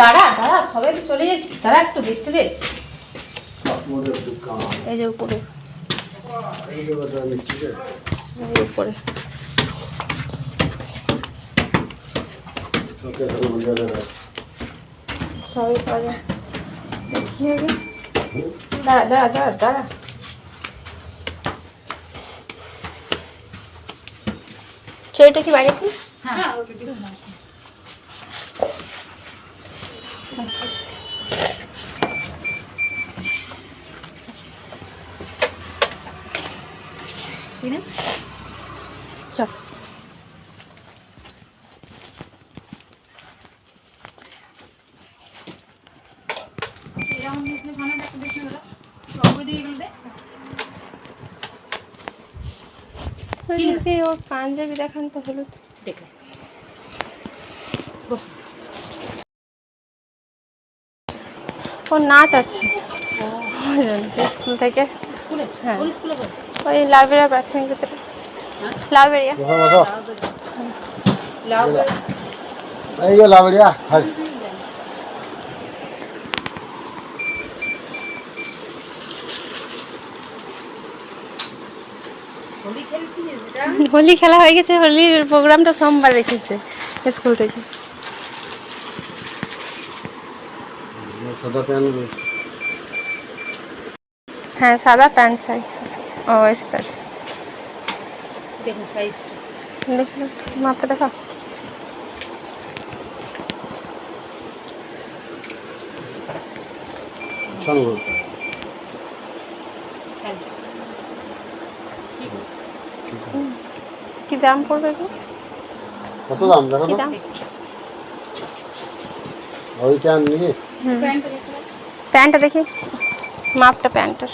দাঁড়া দাঁড়া, সবাই তো চলে যাচ্ছিস, দাঁড়া একটু দেখতে দে। এই যে উপরে, এই উপরে সবাই পাওয়া যায়। দাঁড়া দাঁড়া দাঁড়া দাঁড়া, চইটা কি বাইরে? হ্যাঁ চল। ওর পাঞ্জাবি দেখান তো, হলুদ দেখে ওর নাচ আছে স্কুল থেকে। হ্যাঁ ওই লালবেড়িয়া প্রাথমিক বিদ্যালয়, লালবেড়িয়া। হোলি খেলা হয়ে গেছে, হোলির প্রোগ্রামটা সোমবার রেখেছে স্কুল থেকে। হ্যাঁ সাদা প্যান্ট চাই। ও এসে আছে, দেখুন সাইজ দেখুন, মাপটা দেখা। কি দাম পড়বে? কত দাম জানো? কি দাম? ওইটা নিয়ে প্যান্টটা দেখি, মাপটা প্যান্টের।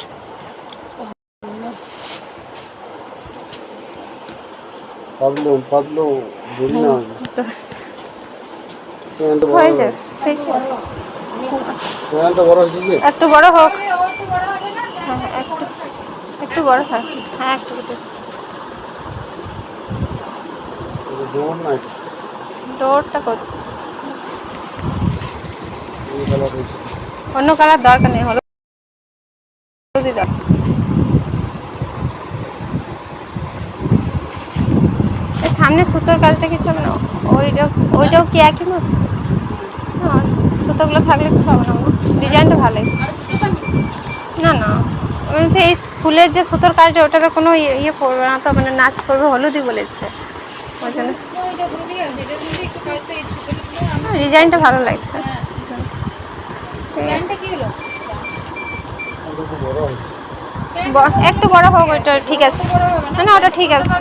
পাতলো পাতলো বুঝি না হয়ে যাবে, ঠিক আছে। প্যান্টটা বড় হয়েছে, একটু বড় হোক। হ্যাঁ একটু বড় থাক। হ্যাঁ একটু ডোরটা কত? অন্য কালার দরকার নেই, হলো সামনে সুতোর কাজটা কিছু হবে না? ওইটাও কি একই মত? হ্যাঁ সুতোগুলো থাকলে কিছু হবে না, ডিজাইনটা ভালো আছে। না না বলছি এই ফুলের যে সুতোর কাজটা, ওটাতে কোনো ইয়ে পড়বে না তো, মানে নাচ করবে হলুদই বলেছে ওই জন্য। ডিজাইনটা ভালো লাগছে। একটু বড় হোক, ওইটা ঠিক আছে, মানে ওটা ঠিক আছে।